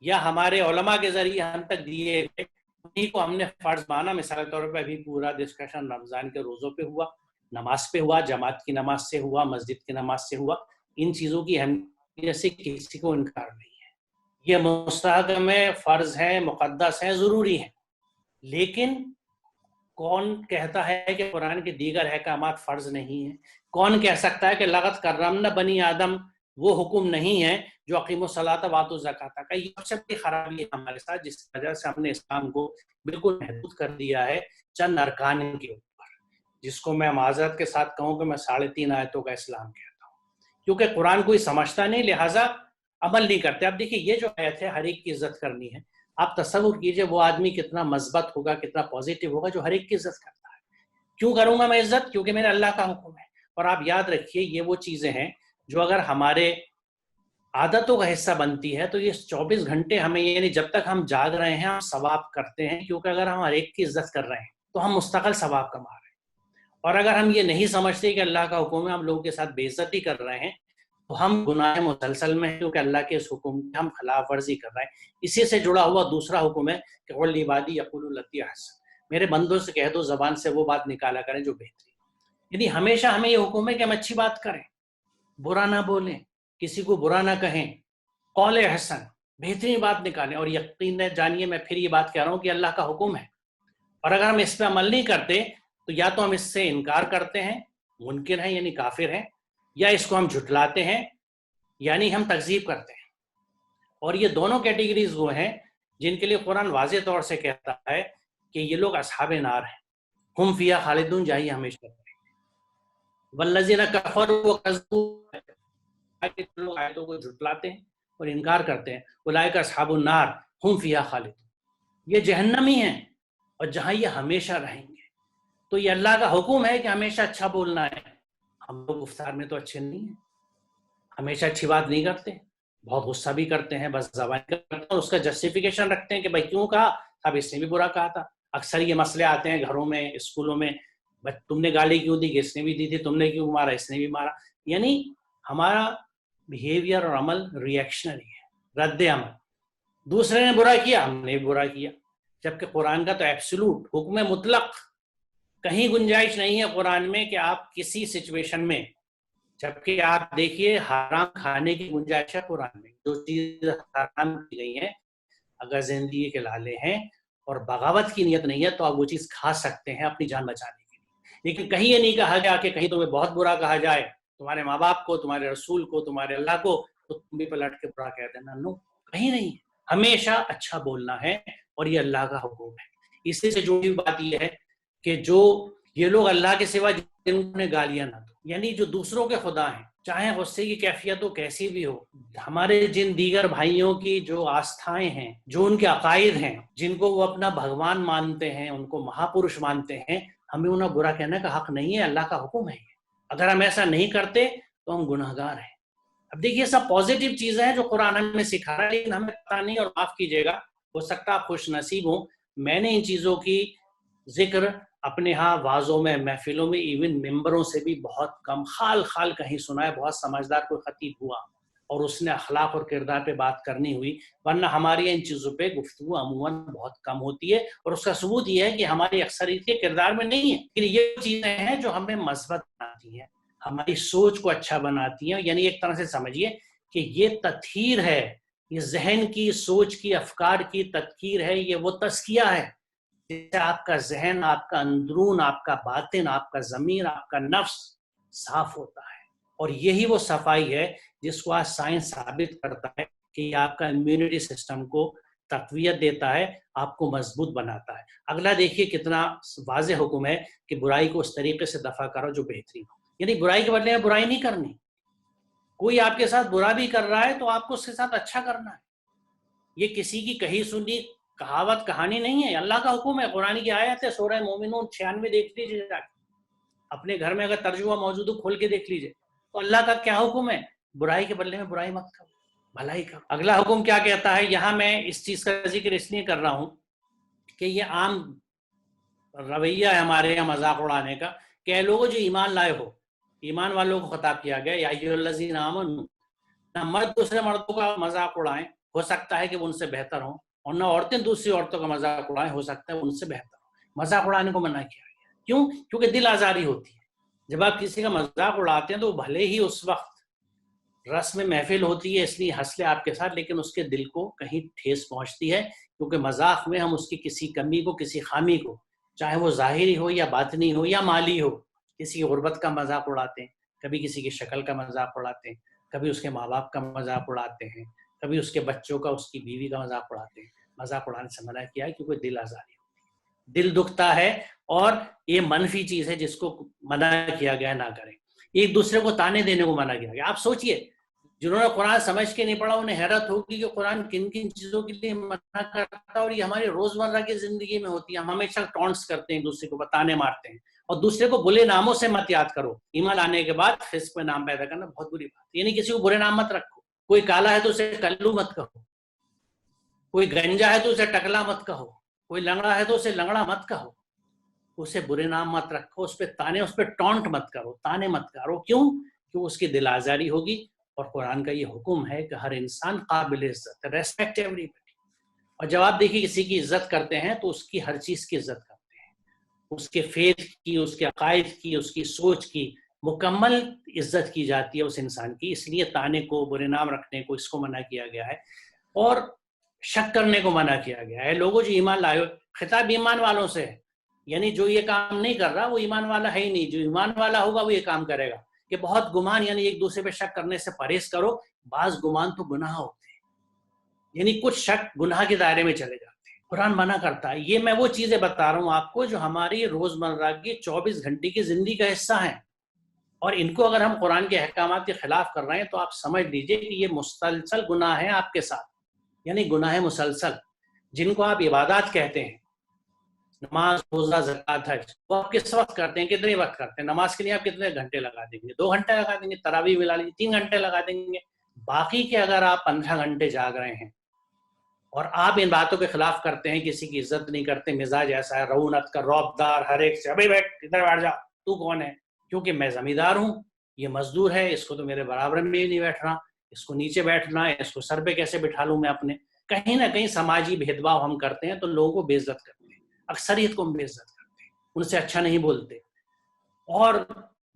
یا ہمارے علماء کے ذریعے ہم تک دیے گئے، انہیں کو ہم نے فرض مانا. مثال کے طور پہ ابھی پورا ڈسکشن رمضان کے روزوں پہ ہوا، نماز پہ ہوا، جماعت کی نماز سے ہوا، مسجد کی نماز سے ہوا. ان چیزوں کی اہمیت سے کسی کو انکار نہیں ہے، یہ مستحکم ہے، فرض ہیں، مقدس ہیں، ضروری ہیں. لیکن کون کہتا ہے کہ قرآن کے دیگر احکامات فرض نہیں ہیں؟ کون کہہ سکتا ہے کہ لقد کرمنا بنی آدم وہ حکم نہیں ہے جو اقیم الصلاۃ وآتوا الزکاۃ کا؟ یہ سب کی خرابی ہے ہمارے ساتھ، جس وجہ سے ہم نے اسلام کو بالکل محدود کر دیا ہے چند ارکان کے اوپر، جس کو میں معذرت کے ساتھ کہوں کہ میں 3.5 آیتوں کا اسلام کہتا ہوں، کیونکہ قرآن کوئی سمجھتا نہیں، لہٰذا عمل نہیں کرتے. اب دیکھیے یہ جو آیت ہے ہر ایک کی عزت کرنی ہے. آپ تصور کیجئے وہ آدمی کتنا مثبت ہوگا، کتنا پازیٹیو ہوگا جو ہر ایک کی عزت کرتا ہے. کیوں کروں گا میں عزت؟ کیونکہ میرا اللہ کا حکم ہے. اور آپ یاد رکھیے یہ وہ چیزیں ہیں جو اگر ہمارے عادتوں کا حصہ بنتی ہے تو یہ 24 گھنٹے ہمیں، یعنی جب تک ہم جاگ رہے ہیں ہم ثواب کرتے ہیں، کیونکہ اگر ہم ہر ایک کی عزت کر رہے ہیں تو ہم مستقل ثواب کما رہے ہیں. اور اگر ہم یہ نہیں سمجھتے کہ اللہ کا حکم ہے، ہم لوگوں کے ساتھ بے عزتی کر رہے ہیں، تو ہم گناہ مسلسل میں ہیں، کیونکہ اللہ کے اس حکم کی ہم خلاف ورزی کر رہے ہیں. اسی سے جڑا ہوا دوسرا حکم ہے کہ قل لعبادی یقولوا التی احسن، میرے بندوں سے کہہ دو زبان سے وہ بات نکالا کریں جو بہتری. یعنی ہمیشہ ہمیں یہ حکم ہے کہ ہم اچھی بات کریں، برا نہ بولیں، کسی کو برا نہ کہیں، قول احسن، بہترین بات نکالیں. اور یقین جانیے میں پھر یہ بات کہہ رہا ہوں کہ اللہ کا حکم ہے، اور اگر ہم اس پہ عمل نہیں کرتے تو یا تو ہم اس سے انکار کرتے ہیں، منکر ہیں یعنی کافر ہیں، یا اس کو ہم جھٹلاتے ہیں یعنی ہم تکذیب کرتے ہیں. اور یہ دونوں کیٹیگریز وہ ہیں جن کے لیے قرآن واضح طور سے کہتا ہے کہ یہ لوگ اصحاب نار ہیں، ہم فیہا خالدون، جائیے ہمیشہ رہیں گے. والذین کفروا وکذبوا، لوگ آیتوں کو جھٹلاتے ہیں اور انکار کرتے ہیں، اولئک اصحاب النار ہم فیہا خالدون، یہ جہنمی ہیں اور جہاں یہ ہمیشہ رہیں گے. تو یہ اللہ کا حکم ہے کہ ہمیشہ اچھا بولنا ہے. ہم لوگ گفتار میں تو اچھے نہیں ہیں، ہمیشہ اچھی بات نہیں کرتے، بہت غصہ بھی کرتے ہیں، بس زبان کرتے ہیں اور اس کا جسٹیفیکیشن رکھتے ہیں کہ بھائی کیوں کہا، اب اس نے بھی برا کہا تھا. اکثر یہ مسئلے آتے ہیں گھروں میں، اسکولوں میں، تم نے گالی کیوں دی، اس نے بھی دی تھی، تم نے کیوں مارا، اس نے بھی مارا. یعنی ہمارا بیہیویئر اور عمل ری ایکشنری ہے، رد عمل. دوسرے نے برا کیا، ہم نے بھی برا کیا. جبکہ قرآن کا تو ایبسولوٹ حکم مطلق، کہیں گنجائش نہیں ہے قرآن میں کہ آپ کسی سچویشن میں، جبکہ آپ دیکھیے حرام کھانے کی گنجائش ہے قرآن میں. جو چیز حرام کی گئی ہیں اگر زندگی کے لالے ہیں اور بغاوت کی نیت نہیں ہے تو آپ وہ چیز کھا سکتے ہیں اپنی جان بچانے کے لیے. لیکن کہیں یہ نہیں کہا گیا کہ کہیں تمہیں بہت برا کہا جائے، تمہارے ماں باپ کو، تمہارے رسول کو، تمہارے اللہ کو، تو تم بھی پلٹ کے برا کہہ دینا. نو، کہیں نہیں. ہمیشہ اچھا بولنا ہے اور یہ اللہ کا حکم ہے. اسی سے جڑی ہوئی بات یہ ہے کہ جو یہ لوگ اللہ کے سوا جن نے گالیاں نہ دو، یعنی جو دوسروں کے خدا ہیں، چاہے غصے کی کیفیت ہو کیسی بھی ہو، ہمارے جن دیگر بھائیوں کی جو آستھائیں ہیں، جو ان کے عقائد ہیں، جن کو وہ اپنا بھگوان مانتے ہیں، ان کو مہاپرش مانتے ہیں، ہمیں انہیں برا کہنے کا حق نہیں ہے. اللہ کا حکم ہے. اگر ہم ایسا نہیں کرتے تو ہم گناہ گار ہیں. اب دیکھیے سب پازیٹیو چیزیں ہیں جو قرآن ہمیں سکھا رہا ہے، لیکن ہمیں پتہ نہیں، اور معاف کیجیے گا، ہو سکتا آپ خوش نصیب ہوں، میں نے ان چیزوں کی ذکر اپنے ہاں وعظوں میں، محفلوں میں، ایون ممبروں سے بھی بہت کم، خال خال کہیں سنا ہے. بہت سمجھدار کوئی خطیب ہوا اور اس نے اخلاق اور کردار پہ بات کرنی ہوئی، ورنہ ہماری ان چیزوں پہ گفتگو عموماً بہت کم ہوتی ہے. اور اس کا ثبوت یہ ہے کہ ہماری اکثریت کے کردار میں نہیں ہے. لیکن یہ چیزیں ہیں جو ہمیں مثبت بناتی ہیں، ہماری سوچ کو اچھا بناتی ہیں. یعنی ایک طرح سے سمجھیے کہ یہ تطہیر ہے، یہ ذہن کی، سوچ کی، افکار کی تطہیر ہے، یہ وہ تزکیہ ہے جس سے آپ کا ذہن، آپ کا اندرون، آپ کا باطن، آپ کا ضمیر، آپ کا نفس صاف ہوتا ہے. اور یہی وہ صفائی ہے جس کو آج سائنس ثابت کرتا ہے کہ یہ آپ کا امیونٹی سسٹم کو تقویت دیتا ہے، آپ کو مضبوط بناتا ہے. اگلا دیکھیے کتنا واضح حکم ہے کہ برائی کو اس طریقے سے دفع کرو جو بہترین ہو. یعنی برائی کے بدلے میں برائی نہیں کرنی. کوئی آپ کے ساتھ برا بھی کر رہا ہے تو آپ کو اس کے ساتھ اچھا کرنا ہے. یہ کسی کی کہی سنی کہاوت کہانی نہیں ہے، اللہ کا حکم ہے. قرآن کی آیت ہے، سورہ مومنون 96 دیکھ لیجیے جا کے، اپنے گھر میں اگر ترجمہ موجود ہو کھول کے دیکھ لیجیے. تو اللہ کا کیا حکم ہے؟ برائی کے بدلے میں برائی مت کرو، بھلائی کرو. اگلا حکم کیا کہتا ہے؟ یہاں میں اس چیز کا ذکر اس لیے کر رہا ہوں کہ یہ عام رویہ ہے ہمارے یہاں مذاق اڑانے کا کہ اے لوگوں جو ایمان لائے ہو، ایمان والوں کو خطاب کیا گیا، یا ایھا الذین آمنوا، نہ مرد دوسرے مردوں کا مذاق اڑائیں، ہو سکتا ہے کہ وہ ان سے بہتر ہوں، اور نہ عورتیں دوسری عورتوں کا مذاق اڑائیں، ہو سکتا ہے ان سے بہتر ہوں۔ مذاق اڑانے کو منع کیا گیا، کیوں؟ کیونکہ دل آزاری ہوتی ہے۔ جب آپ کسی کا مذاق اڑاتے ہیں تو بھلے ہی اس وقت رسم محفل ہوتی ہے اس لیے ہنس لے آپ کے ساتھ، لیکن اس کے دل کو کہیں ٹھیس پہنچتی ہے، کیونکہ مذاق میں ہم اس کی کسی کمی کو، کسی خامی کو، چاہے وہ ظاہری ہو یا باطنی ہو یا مالی ہو، کسی غربت کا مذاق اڑاتے ہیں، کبھی کسی کی شکل کا مذاق اڑاتے ہیں، کبھی اس کے ماں باپ کا مذاق اڑاتے ہیں، کبھی اس کے بچوں کا، اس کی بیوی کا مذاق اڑاتے ہیں۔ مذاق اڑانے سے منع کیا ہے کیونکہ دل آزاری ہے، دل دکھتا ہے، اور یہ منفی چیز ہے جس کو منع کیا گیا نہ کریں۔ ایک دوسرے کو تانے دینے کو منع کیا گیا۔ آپ سوچئے جنہوں نے قرآن سمجھ کے نہیں پڑھا انہیں حیرت ہوگی کہ قرآن کن کن چیزوں کے لیے منع کرتا ہے، اور یہ ہماری روزمرہ کی زندگی میں ہوتی ہے۔ ہم ہمیشہ ٹونٹس کرتے ہیں، دوسرے کو بتانے مارتے ہیں، اور دوسرے کو برے ناموں سے مت یاد کرو۔ ایمان لانے کے بعد فسق میں نام پیدا کرنا بہت بری بات ہے، یعنی کسی کو برے نام مت رکھو۔ کوئی کالا ہے تو اسے کلو مت کہو، کوئی گنجا ہے تو اسے ٹکلا مت کہو، کوئی لنگڑا ہے تو اسے لنگڑا مت کہو، اسے برے نام مت رکھو، اس پہ تانے، اس پہ ٹونٹ مت کرو، تانے مت کرو۔ کیوں؟ کیوں اس کی دل آزاری ہوگی، اور قرآن کا یہ حکم ہے کہ ہر انسان قابل عزت ہے، ریسپیکٹ ایوری بڈی۔ اور جب آپ دیکھیے کسی کی عزت کرتے ہیں تو اس کی ہر چیز کی عزت کرتے ہیں، اس کے فیض کی، اس کے عقائد کی، اس کی سوچ کی مکمل عزت کی جاتی ہے اس انسان کی۔ اس لیے تانے کو، برے نام رکھنے کو، اس کو منع کیا گیا ہے، اور شک کرنے کو منع کیا گیا ہے۔ لوگوں جو ایمان لائے ہو، خطاب ایمان والوں سے ہے، یعنی جو یہ کام نہیں کر رہا وہ ایمان والا ہے ہی نہیں، جو ایمان والا ہوگا وہ یہ کام کرے گا۔ کہ بہت گمان، یعنی ایک دوسرے پہ شک کرنے سے پرہیز کرو۔ بعض گمان تو گناہ ہوتے ہیں، یعنی کچھ شک گناہ کے دائرے میں چلے جاتے ہیں، قرآن منع کرتا ہے۔ یہ میں وہ چیزیں بتا رہا ہوں آپ کو جو ہماری روزمرہ کی 24 گھنٹے کی زندگی کا حصہ ہیں، اور ان کو اگر ہم قرآن کے احکامات کے خلاف کر رہے ہیں تو آپ سمجھ لیجئے کہ یہ مسلسل گناہ ہے آپ کے ساتھ، یعنی گناہ مسلسل، جن کو آپ عبادات کہتے ہیں، نماز، روزہ، زکوٰۃ، حج، وہ آپ کس وقت کرتے ہیں، کتنے وقت کرتے ہیں؟ نماز کے لیے آپ کتنے گھنٹے لگا دیں گے؟ 2 گھنٹے لگا دیں گے، تراویح ملا لیجیے 3 گھنٹے لگا دیں گے۔ باقی کے اگر آپ 15 گھنٹے جاگ رہے ہیں اور آپ ان باتوں کے خلاف کرتے ہیں، کسی کی عزت نہیں کرتے، مزاج ایسا ہے رعونت کا، رعب دار، ہر ایک سے ابھی بیٹھ، ادھر بیٹھ جا، تو کون ہے؟ کیونکہ میں زمیندار ہوں، یہ مزدور ہے، اس کو تو میرے برابر میں ہی نہیں بیٹھنا، اس کو نیچے بیٹھنا ہے، اس کو سر پہ کیسے بٹھا لوں میں اپنے؟ کہیں نہ کہیں سماجی بھید بھاؤ ہم کرتے ہیں تو لوگوں کو بے عزت کرتے ہیں، اکثریت کو ہم بے عزت کرتے ہیں، ان سے اچھا نہیں بولتے، اور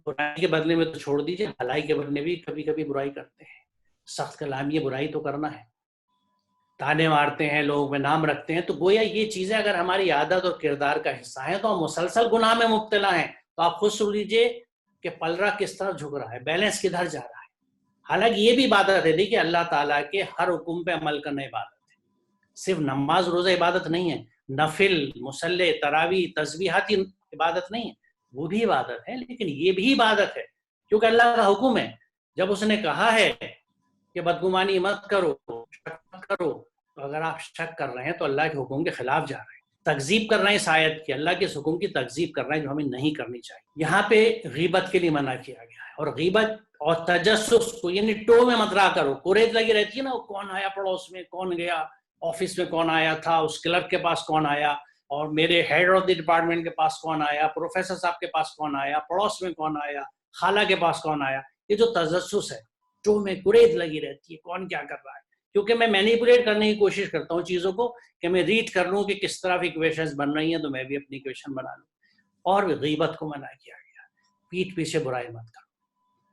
برائی کے بدلے میں تو چھوڑ دیجیے، بھلائی کے بدلے بھی کبھی کبھی برائی کرتے ہیں۔ سخت کلامی برائی تو کرنا ہے، تانے مارتے ہیں، لوگوں میں نام رکھتے ہیں، تو گویا یہ چیزیں اگر ہماری عادت اور کردار کا حصہ ہیں تو ہم مسلسل گناہ میں مبتلا ہیں۔ تو آپ خود سن لیجیے کہ پلڑا کس طرف جھک رہا ہے، بیلنس کدھر جا رہا ہے۔ حالانکہ یہ بھی عبادت ہے، دیکھیے اللہ تعالیٰ کے ہر حکم پہ عمل کرنا عبادت ہے، صرف نماز روزہ عبادت نہیں ہے، نفل، مصلی، تراویح، تسبیحات عبادت نہیں ہے، وہ بھی عبادت ہے، لیکن یہ بھی عبادت ہے کیونکہ اللہ کا حکم ہے۔ جب اس نے کہا ہے کہ بدگمانی مت کرو، شک مت کرو، تو اگر آپ شک کر رہے ہیں تو اللہ کے حکم کے خلاف جا رہے ہیں، تکذیب کر رہے ہیں اس آیت کی، اللہ کے اس حکم کی تکذیب کر رہے ہیں جو ہمیں نہیں کرنی چاہیے۔ یہاں پہ غیبت کے لیے منع کیا گیا ہے، اور غیبت اور تجسس کو، یعنی ٹو میں مت رہا کرو، کوریت لگی رہتی ہے نا، وہ کون آیا پڑوس میں، کون گیا آفس میں، کون آیا تھا، اس کلرک کے پاس کون آیا، اور میرے ہیڈ آف دی ڈپارٹمنٹ کے پاس کون آیا، پروفیسر صاحب کے پاس کون آیا، پڑوس میں کون آیا، خالہ کے پاس کون آیا۔ یہ جو تجسس ہے، ٹو میں کوریت لگی رہتی ہے، کون کیا کر رہا ہے، کیونکہ میں مینیپولیٹ کرنے کی کوشش کرتا ہوں چیزوں کو، کہ میں ریڈ کر لوں کہ کس طرح ایکویشنز بن رہی ہیں تو میں بھی اپنی ایکویشن بنا لوں۔ اور غیبت کو منع کیا گیا، پیٹھ پیچھے برائی مت کرو۔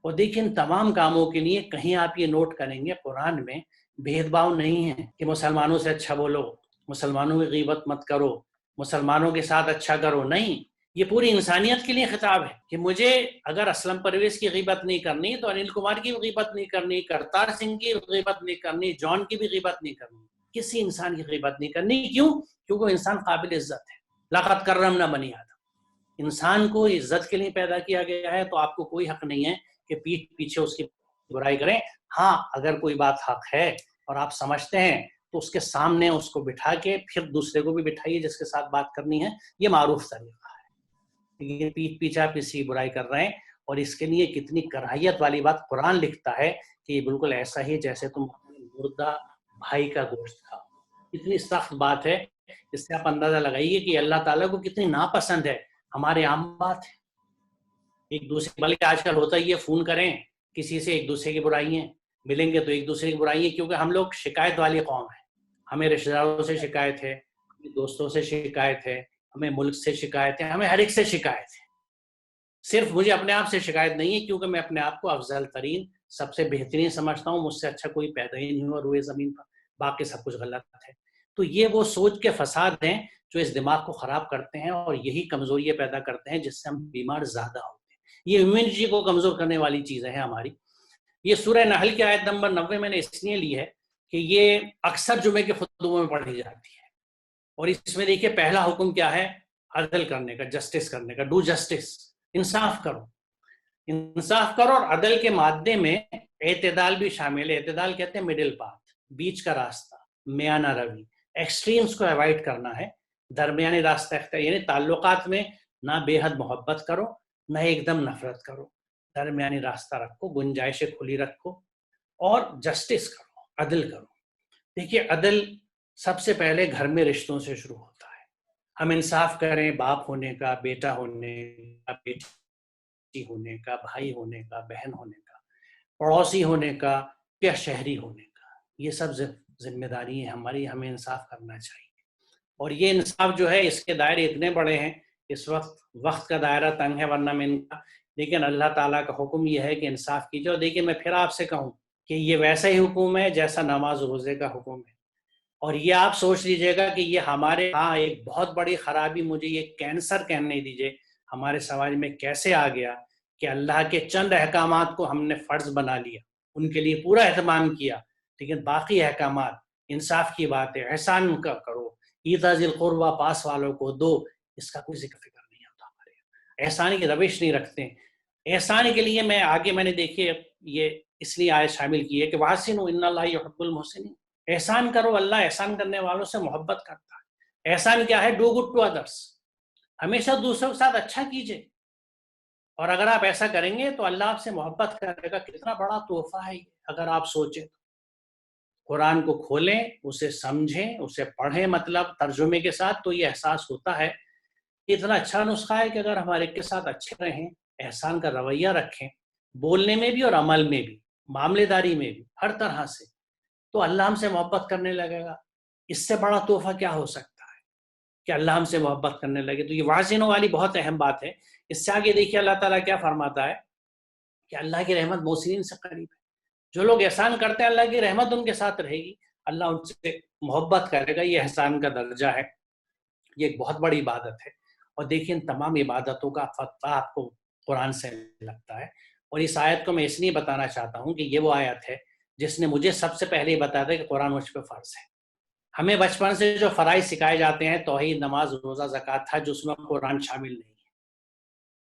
اور دیکھیں ان تمام کاموں کے لیے کہیں آپ یہ نوٹ کریں گے قرآن میں بھید بھاؤ نہیں ہے کہ مسلمانوں سے اچھا بولو، مسلمانوں کی غیبت مت کرو، مسلمانوں کے ساتھ اچھا کرو، نہیں، یہ پوری انسانیت کے لیے خطاب ہے کہ مجھے اگر اسلم پرویز کی غیبت نہیں کرنی تو انل کمار کی بھی غیبت نہیں کرنی، کرتار سنگھ کی غیبت نہیں کرنی، جان کی بھی غیبت نہیں کرنی، کسی انسان کی غیبت نہیں کرنی۔ کیوں؟ کیونکہ وہ انسان قابل عزت ہے۔ لقد کرمنا بنی آدم، انسان کو عزت کے لیے پیدا کیا گیا ہے، تو آپ کو کوئی حق نہیں ہے کہ پیٹھ پیچھے اس کی برائی کریں۔ ہاں اگر کوئی بات حق ہے اور آپ سمجھتے ہیں تو اس کے سامنے اس کو بٹھا کے پھر دوسرے کو بھی بٹھائیے جس کے ساتھ بات کرنی ہے، یہ معروف طریقہ ہے۔ یہ پیٹھ پیچھے آپ کسی کی برائی کر رہے ہیں، اور اس کے لیے کتنی کراہیت والی بات قرآن لکھتا ہے کہ یہ بالکل ایسا ہی جیسے تم مردہ بھائی کا گوشت کھاؤ، اتنی سخت بات ہے اس سے آپ اندازہ لگائیے کہ اللہ تعالیٰ کو کتنی ناپسند ہے ہمارے عام بات ہے ایک دوسرے، بلکہ آج کل ہوتا ہی ہے فون کریں کسی سے ایک دوسرے کی برائیاں ملیں گے تو ایک دوسرے کی برائیاں، کیونکہ ہم لوگ شکایت والی قوم ہیں، ہمیں رشتہ داروں سے شکایت ہے، ہمیں دوستوں سے شکایت ہے، ہمیں ملک سے شکایت ہے، ہمیں ہر ایک سے شکایت ہے. صرف مجھے اپنے آپ سے شکایت نہیں ہے، کیونکہ میں اپنے آپ کو افضل ترین سب سے بہترین سمجھتا ہوں، مجھ سے اچھا کوئی پیدا ہی نہیں ہوا روئے زمین پر، باقی سب کچھ غلط ہے. تو یہ وہ سوچ کے فساد ہیں جو اس دماغ کو خراب کرتے ہیں اور یہی کمزوریاں پیدا کرتے ہیں جس سے ہم بیمار زیادہ ہوتے ہیں. یہ امیونٹی کو کمزور کرنے والی چیزیں ہیں ہماری. یہ سورہ نحل کی آیت نمبر 90 میں نے اس لیے لی ہے کہ یہ اکثر جمعے کے خطبوں میں پڑھی جاتی ہے، اور اس میں دیکھیے پہلا حکم کیا ہے؟ عدل کرنے کا، جسٹس کرنے کا. ڈو جسٹس، انصاف کرو. انصاف کرو، اور عدل کے مادے میں اعتدال بھی شامل ہے. اعتدال کہتے ہیں مڈل پاتھ، بیچ کا راستہ، میانہ روی. ایکسٹریمز کو اوائڈ کرنا ہے، درمیانی راستہ اختیار، یعنی تعلقات میں نہ بے حد محبت کرو نہ ایک دم نفرت کرو، درمیانی راستہ رکھو، گنجائشیں کھلی رکھو اور جسٹس کرو، عدل کرو. دیکھیے عدل سب سے پہلے گھر میں رشتوں سے شروع ہوتا ہے. ہم انصاف کریں باپ ہونے کا، بیٹا ہونے کا، بیٹی ہونے کا، بھائی ہونے کا، بہن ہونے کا، پڑوسی ہونے کا یا شہری ہونے کا. یہ سب ذمہ داری ہے ہماری، ہمیں انصاف کرنا چاہیے. اور یہ انصاف جو ہے اس کے دائرے اتنے بڑے ہیں، اس وقت کا دائرہ تنگ ہے ورنہ میں ان کا، لیکن اللہ تعالیٰ کا حکم یہ ہے کہ انصاف کیجیے. اور دیکھیے میں پھر آپ سے کہوں کہ یہ ویسا ہی حکم ہے جیسا نماز روزے کا حکم ہے. اور یہ آپ سوچ لیجئے گا کہ یہ ہمارے ہاں ایک بہت بڑی خرابی، مجھے یہ کینسر کہنے دیجئے، ہمارے سماج میں کیسے آ گیا کہ اللہ کے چند احکامات کو ہم نے فرض بنا لیا، ان کے لیے پورا اہتمام کیا، لیکن باقی احکامات، انصاف کی بات ہے، احسان کا کرو، ایذا ذی القربیٰ، پاس والوں کو دو، اس کا کوئی ذکر فکر نہیں ہوتا ہمارے یہاں. احسان کی روش نہیں رکھتے. احسان کے لیے میں نے دیکھیے یہ اس لیے آیت شامل کی ہے کہ وَأَحْسِنُوا إِنَّ اللَّهَ يُحِبُّ الْمُحْسِنِينَ. احسان کرو، اللہ احسان کرنے والوں سے محبت کرتا ہے. احسان کیا ہے؟ ڈو گڈ ٹو ادرس، ہمیشہ دوسروں کے ساتھ اچھا کیجئے. اور اگر آپ ایسا کریں گے تو اللہ آپ سے محبت کرے گا. کتنا بڑا تحفہ ہے اگر آپ سوچیں. قرآن کو کھولیں، اسے سمجھیں، اسے پڑھیں، مطلب ترجمے کے ساتھ، تو یہ احساس ہوتا ہے اتنا اچھا نسخہ ہے کہ اگر ہمارے کے ساتھ اچھے رہیں، احسان کا رویہ رکھیں، بولنے میں بھی اور عمل میں بھی، معاملے داری میں بھی، ہر طرح سے، تو اللہ ہم سے محبت کرنے لگے گا. اس سے بڑا تحفہ کیا ہو سکتا ہے کہ اللہ ہم سے محبت کرنے لگے. تو یہ واضحوں والی بہت اہم بات ہے. اس سے آگے دیکھیے اللہ تعالیٰ کیا فرماتا ہے کہ اللہ کی رحمت محسنین سے قریب ہے. جو لوگ احسان کرتے ہیں اللہ کی رحمت ان کے ساتھ رہے گی، اللہ ان سے محبت کرے گا. یہ احسان کا درجہ ہے، یہ ایک بہت بڑی عبادت ہے. اور دیکھیں ان تمام عبادتوں کا فتویٰ آپ کو قرآن سے لگتا ہے. اور اس آیت کو میں اس لیے بتانا چاہتا ہوں کہ یہ وہ آیت ہے جس نے مجھے سب سے پہلے یہ بتایا تھا کہ قرآن مجھ پہ فرض ہے. ہمیں بچپن سے جو فرائض سکھائے جاتے ہیں، توحید، نماز، روزہ، زکوٰۃ، حج، اس میں قرآن شامل نہیں ہے.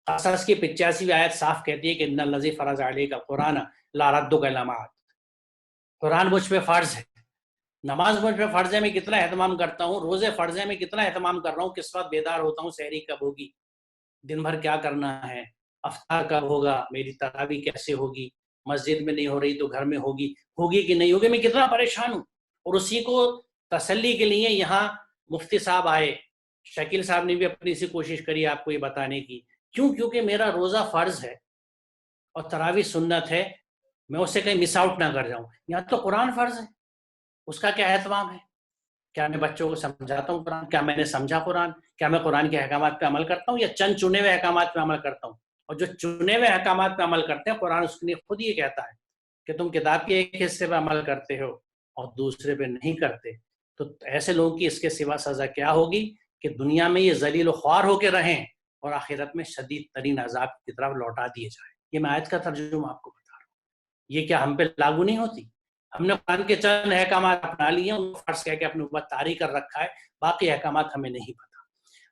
قصص کی 85ویں آیت صاف کہتی ہے کہ ان الذی فرض علیک القرآن لا ردک الی معاد. قرآن مجھ پہ فرض ہے، نماز مجھ پہ فرض ہے، میں کتنا اہتمام کرتا ہوں، روزے فرض ہے، میں کتنا اہتمام کر رہا ہوں، کس وقت بیدار ہوتا ہوں، سحری کب ہوگی، دن بھر کیا کرنا ہے، افطار کب ہوگا، میری تراویح کیسے ہوگی، مسجد میں نہیں ہو رہی تو گھر میں ہوگی کہ نہیں ہوگی، میں کتنا پریشان ہوں. اور اسی کو تسلی کے لیے یہاں مفتی صاحب آئے، شکیل صاحب نے بھی اپنی سی کوشش کری آپ کو یہ بتانے کی. کیونکہ میرا روزہ فرض ہے اور تراویح سنت ہے، میں اسے کہیں مس آؤٹ نہ کر جاؤں. یہاں تو قرآن فرض ہے، اس کا کیا اہتمام ہے؟ کیا میں بچوں کو سمجھاتا ہوں قرآن؟ کیا میں نے سمجھا قرآن؟ کیا میں قرآن کے احکامات پہ عمل کرتا ہوں یا چند چنے ہوئے احکامات پہ عمل کرتا ہوں؟ اور جو چنے ہوئے احکامات پہ عمل کرتے ہیں، قرآن اس کے لیے خود یہ کہتا ہے کہ تم کتاب کے ایک حصے پہ عمل کرتے ہو اور دوسرے پہ نہیں کرتے. تو ایسے لوگوں کی اس کے سوا سزا کیا ہوگی کہ دنیا میں یہ ذلیل و خوار ہو کے رہیں اور آخرت میں شدید ترین عذاب کی طرف لوٹا دیے جائیں. یہ میں آیت کا ترجمہ آپ کو بتا رہا ہوں. یہ کیا ہم پہ لاگو نہیں ہوتی؟ ہم نے قرآن کے چند احکامات اپنا لیے ہیں، ان کو فرض کہہ کے اپنے اوپر طاری کر رکھا ہے، باقی احکامات ہمیں نہیں پتا.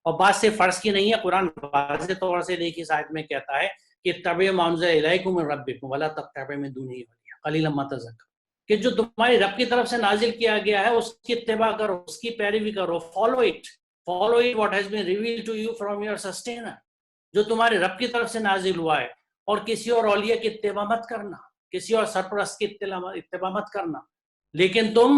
اور بات صرف فرض کی نہیں ہے، قرآن واضح طور سے دیکھیے اس آیت میں کہتا ہے کہ اتبعوا ما انزل الیکم من ربکم ولا تتبعوا من دونہ اولیاء قلیلا ما تذکرون. کہ جو تمہاری رب کی طرف سے نازل کیا گیا ہے اس کی اتباع کرو، اس کی پیروی کرو، follow it what has been revealed to you from your sustainer. جو تمہارے رب کی طرف سے نازل ہوا ہے، اور کسی اور اولیاء کی اتباع مت کرنا، کسی اور سرپرست کی اتباع مت کرنا. لیکن تم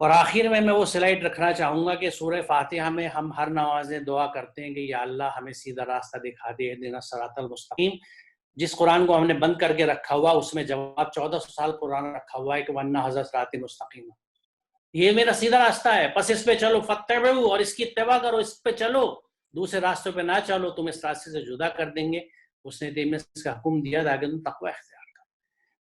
اور آخر میں وہ سلائڈ رکھنا چاہوں گا کہ سورہ فاتحہ میں ہم ہر نماز دعا کرتے ہیں کہ یا اللہ ہمیں سیدھا راستہ دکھا دے، اہدنا الصراط المستقیم۔ جس قرآن کو ہم نے بند کر کے رکھا ہوا اس میں جواب 1400 سال قرآن رکھا ہوا ہے کہ وَأَنَّ هَذَا صِرَاطِي مُسْتَقِيمًا، یہ میرا سیدھا راستہ ہے، بس اس پہ چلو، فَاتَّبِعُوا، اور اس کی اتباع کرو، اس پہ چلو، دوسرے راستوں پہ نہ چلو، تم اس راستے سے جدا کر دیں گے۔ اس نے اس کا حکم دیا تاکہ تم تقوی اختیار کرو۔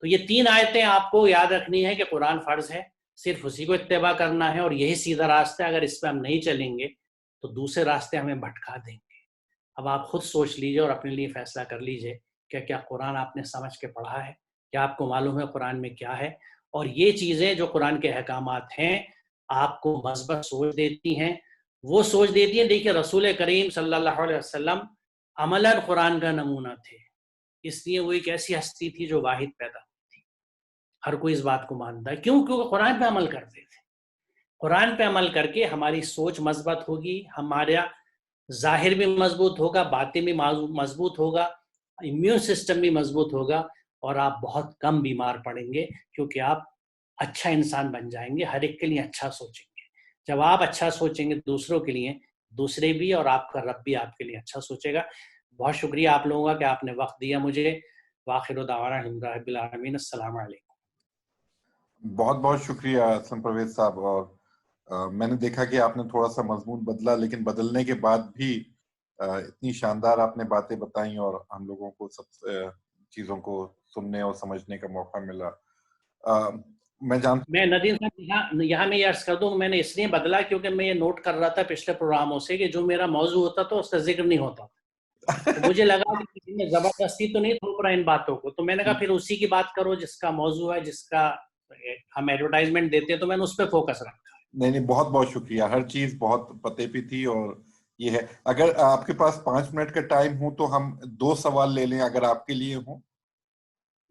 تو یہ 3 آیتیں آپ کو یاد رکھنی ہے کہ قرآن فرض ہے، صرف اسی کو اتباع کرنا ہے، اور یہی سیدھا راستہ ہے۔ اگر اس پہ ہم نہیں چلیں گے تو دوسرے راستے ہمیں بھٹکا دیں گے۔ اب آپ خود سوچ لیجئے اور اپنے لیے فیصلہ کر لیجئے کہ کیا قرآن آپ نے سمجھ کے پڑھا ہے، کیا آپ کو معلوم ہے قرآن میں کیا ہے، اور یہ چیزیں جو قرآن کے احکامات ہیں آپ کو مثبت سوچ دیتی ہیں، وہ سوچ دیتی ہیں۔ دیکھیے رسول کریم صلی اللہ علیہ وسلم عملاً قرآن کا نمونہ تھے، اس لیے وہ ایک ایسی ہستی تھی جو واحد پیدا ہوئی، ہر کوئی اس بات کو مانتا ہے۔ کیوں؟ کیونکہ قرآن پہ عمل کرتے تھے۔ قرآن پہ عمل کر کے ہماری سوچ مثبت ہوگی، ہمارا ظاہر بھی مضبوط ہوگا، باطن بھی مضبوط ہوگا، امیون سسٹم بھی مضبوط ہوگا، اور آپ بہت کم بیمار پڑیں گے، کیونکہ آپ اچھا انسان بن جائیں گے، ہر ایک کے لیے اچھا سوچیں گے۔ جب آپ اچھا سوچیں گے دوسروں کے لیے، دوسرے بھی اور آپ کا رب بھی آپ کے لیے اچھا سوچے گا۔ بہت شکریہ آپ لوگوں کا کہ آپ نے وقت دیا مجھے۔ وآخر دعوانا الحمد للہ رب العالمین۔ السلام علیکم۔ بہت بہت شکریہ اسلم پرویز صاحب۔ اور میں نے دیکھا کہ آپ نے تھوڑا سا مضمون بدلا، لیکن بدلنے کے بعد بھی اتنی شاندار آپ نے باتیں بتائیں اور ہم لوگوں کو سب چیزوں کو سننے اور سمجھنے کا موقع ملا۔ میں ندیم صاحب یہاں میں یہ عرض کر دوں، میں نے اس لیے بدلا کیونکہ میں یہ نوٹ کر رہا تھا پچھلے پروگراموں سے کہ جو میرا موضوع ہوتا تو اس کا ذکر نہیں ہوتا، تو مجھے لگا کہ کسی نے زبردستی تو نہیں تھوپ رہا ان باتوں کو، تو میں نے کہا پھر اسی کی بات کرو جس کا موضوع ہے، جس کا ہم ایڈورٹائزمنٹ دیتے ہیں، تو میں نے اس پہ فوکس رکھا۔ نہیں، بہت بہت شکریہ، ہر چیز بہت پتے پہ تھی۔ اور یہ ہے، اگر آپ کے پاس 5 منٹ کا ٹائم ہو تو ہم 2 سوال لے لیں اگر آپ کے لیے ہوں۔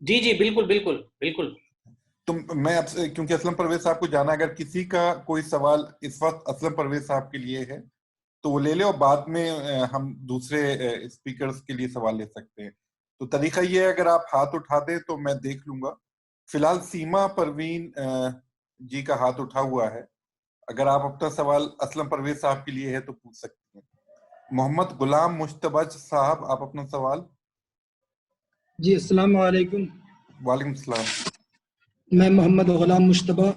جی جی بالکل بالکل بالکل۔ تو میں اب سے، کیونکہ اسلم پرویز صاحب کو جانا، اگر کسی کا کوئی سوال اس وقت اسلم پرویز صاحب کے لیے ہے تو وہ لے لے، اور بعد میں ہم دوسرے اسپیکرز کے لیے سوال لے سکتے ہیں۔ تو طریقہ یہ ہے، اگر آپ ہاتھ اٹھا دیں تو میں دیکھ لوں گا۔ فی الحال سیما پروین جی کا ہاتھ اٹھا ہوا ہے، اگر آپ اپنا سوال اسلم پرویز صاحب کے لیے ہے تو پوچھ سکتے ہیں۔ محمد غلام مشتبہ صاحب، آپ اپنا سوال۔ جی السلام علیکم۔ وعلیکم السلام۔ میں محمد غلام مشتبہ،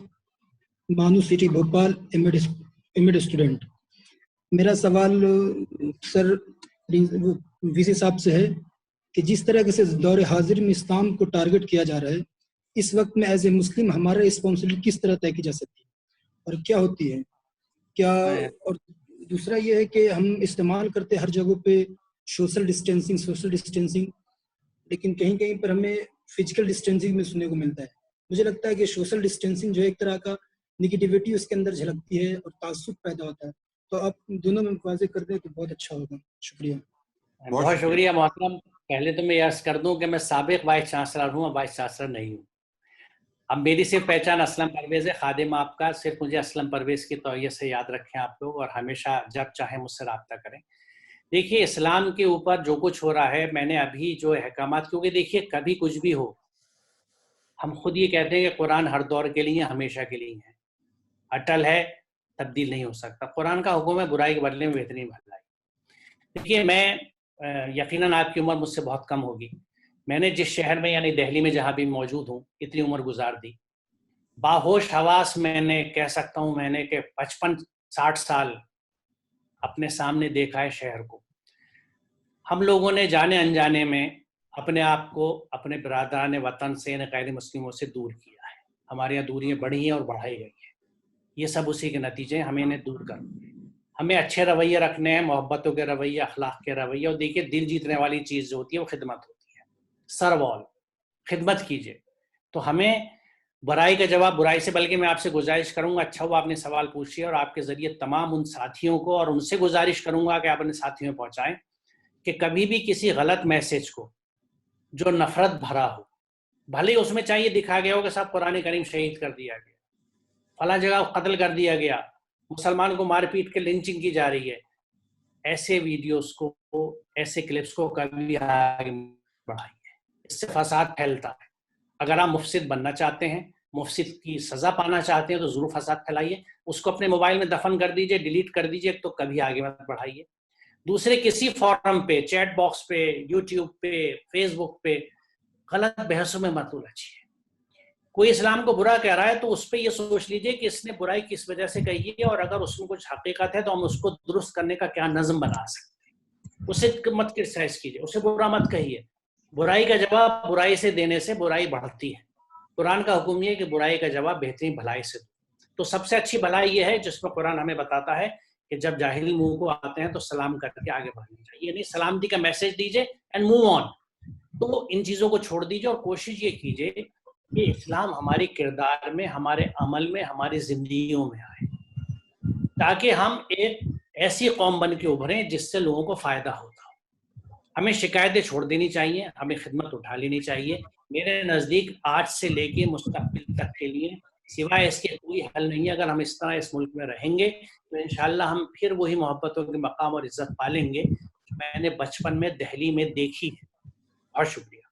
مانو سٹی بھوپال، ایمڈ اسٹوڈنٹ۔ میرا سوال سر وی سی صاحب سے ہے کہ جس طرح سے دور حاضر میں اسلام کو ٹارگٹ کیا جا رہا ہے، اس وقت میں ایز اے مسلم ہمارا رسپانسبلٹی کس طرح طے کی جا سکتی ہے اور کیا ہوتی ہے؟ کیا، اور دوسرا یہ ہے کہ ہم استعمال کرتے ہر جگہوں پہ سوشل ڈسٹینسنگ، لیکن کہیں کہیں پر ہمیں فزیکل ڈسٹینسنگ میں سننے کو ملتا ہے۔ مجھے لگتا ہے کہ سوشل ڈسٹینسنگ جو ایک طرح کا نگیٹیوٹی اس کے اندر جھلکتی ہے اور تعصب پیدا ہوتا ہے، تو آپ دونوں میں واضح کر دیں تو بہت اچھا ہوگا۔ شکریہ۔ بہت شکریہ محترم۔ پہلے تو میں یہ عرض کر دوں کہ میں سابق وائس چانسلر ہوں اور وائس چانسلر نہیں ہوں۔ اب میری صرف پہچان اسلم پرویز ہے، خادم آپ کا، صرف مجھے اسلم پرویز کی توعیت سے یاد رکھیں آپ لوگ، اور ہمیشہ جب چاہیں مجھ سے رابطہ کریں۔ دیکھیے اسلام کے اوپر جو کچھ ہو رہا ہے، میں نے ابھی جو احکامات، کیونکہ دیکھیے کبھی کچھ بھی ہو، ہم خود یہ کہتے ہیں کہ قرآن ہر دور کے لیے ہمیشہ کے لیے ہے، اٹل ہے، تبدیل نہیں ہو سکتا۔ قرآن کا حکم ہے برائی کے بدلے میں بہترین بھلائی۔ دیکھیے میں یقیناً آپ کی عمر مجھ سے بہت کم ہوگی، میں نے جس شہر میں یعنی دہلی میں جہاں بھی موجود ہوں اتنی عمر گزار دی، باہوش حواس میں نے کہہ سکتا ہوں میں نے کہ 55-60 سال اپنے سامنے دیکھا ہے شہر کو۔ ہم لوگوں نے جانے انجانے میں اپنے آپ کو اپنے برادران وطن سے یعنی غیر مسلموں سے دور کیا ہے، ہمارے یہاں دوریاں بڑھی ہیں اور بڑھائی گئی ہیں، یہ سب اسی کے نتیجے ہیں۔ ہمیں انہیں دور کرنا ہے، ہمیں اچھے رویے رکھنے ہیں، محبتوں کے رویے، اخلاق کے رویے، اور دیکھیے دل جیتنے والی چیز جو ہوتی ہے وہ خدمت ہوتی ہے، سروال خدمت کیجئے۔ تو ہمیں برائی کا جواب برائی سے، بلکہ میں آپ سے گزارش کروں گا، اچھا وہ آپ نے سوال پوچھیے، اور آپ کے ذریعے تمام ان ساتھیوں کو اور ان سے گزارش کروں گا کہ آپ اپنے ساتھیوں میں پہنچائیں کہ کبھی بھی کسی غلط میسج کو جو نفرت بھرا ہو، بھلے ہی اس میں چاہیے دکھا گیا ہو کہ صاحب قرآن کریم شہید کر دیا گیا، فلاں جگہ قتل کر دیا گیا، مسلمان کو مار پیٹ کے لنچنگ کی جا رہی ہے، ایسے ویڈیوز کو، ایسے کلپس کو کبھی آگے بڑھائیے، اس سے فساد پھیلتا ہے۔ اگر آپ مفسد بننا چاہتے ہیں، مفسد کی سزا پانا چاہتے ہیں تو ضرور فساد پھیلائیے، اس کو اپنے موبائل میں دفن کر دیجئے، ڈیلیٹ کر دیجئے، تو کبھی آگے مت بڑھائیے۔ دوسرے کسی فورم پہ، چیٹ باکس پہ، یوٹیوب پہ، فیس بک پہ غلط بحثوں میں مت الجھیے۔ کوئی اسلام کو برا کہہ رہا ہے تو اس پہ یہ سوچ لیجئے کہ اس نے برائی کس وجہ سے کہی ہے، اور اگر اس میں کچھ حقیقت ہے تو ہم اس کو درست کرنے کا کیا نظم بنا سکتے ہیں۔ اسے مت کرٹیسائز کیجئے، اسے برا مت کہیے۔ برائی کا جواب برائی سے دینے سے برائی بڑھتی ہے۔ قرآن کا حکم یہ ہے کہ برائی کا جواب بہترین بھلائی سے دو۔ تو سب سے اچھی بھلائی یہ ہے جس میں قرآن ہمیں بتاتا ہے کہ جب جاہل منہ کو آتے ہیں تو سلام کر کے آگے بڑھنا چاہیے، نہیں سلامتی کا میسج دیجئے اینڈ موو آن۔ تو ان چیزوں کو چھوڑ دیجئے اور کوشش یہ کیجئے کہ اسلام ہماری کردار میں، ہمارے عمل میں، ہماری زندگیوں میں آئے، تاکہ ہم ایک ایسی قوم بن کے ابھریں جس سے لوگوں کو فائدہ ہوتا ہو۔ ہمیں شکایتیں چھوڑ دینی چاہیے، ہمیں خدمت اٹھا لینی چاہیے۔ میرے نزدیک آج سے لے کے مستقبل تک کے لیے سوائے اس کے کوئی حل نہیں ہے۔ اگر ہم اس طرح اس ملک میں رہیں گے تو انشاءاللہ ہم پھر وہی محبتوں کے مقام اور عزت پالیں گے جو میں نے بچپن میں دہلی میں دیکھی ہے۔ بہت شکریہ۔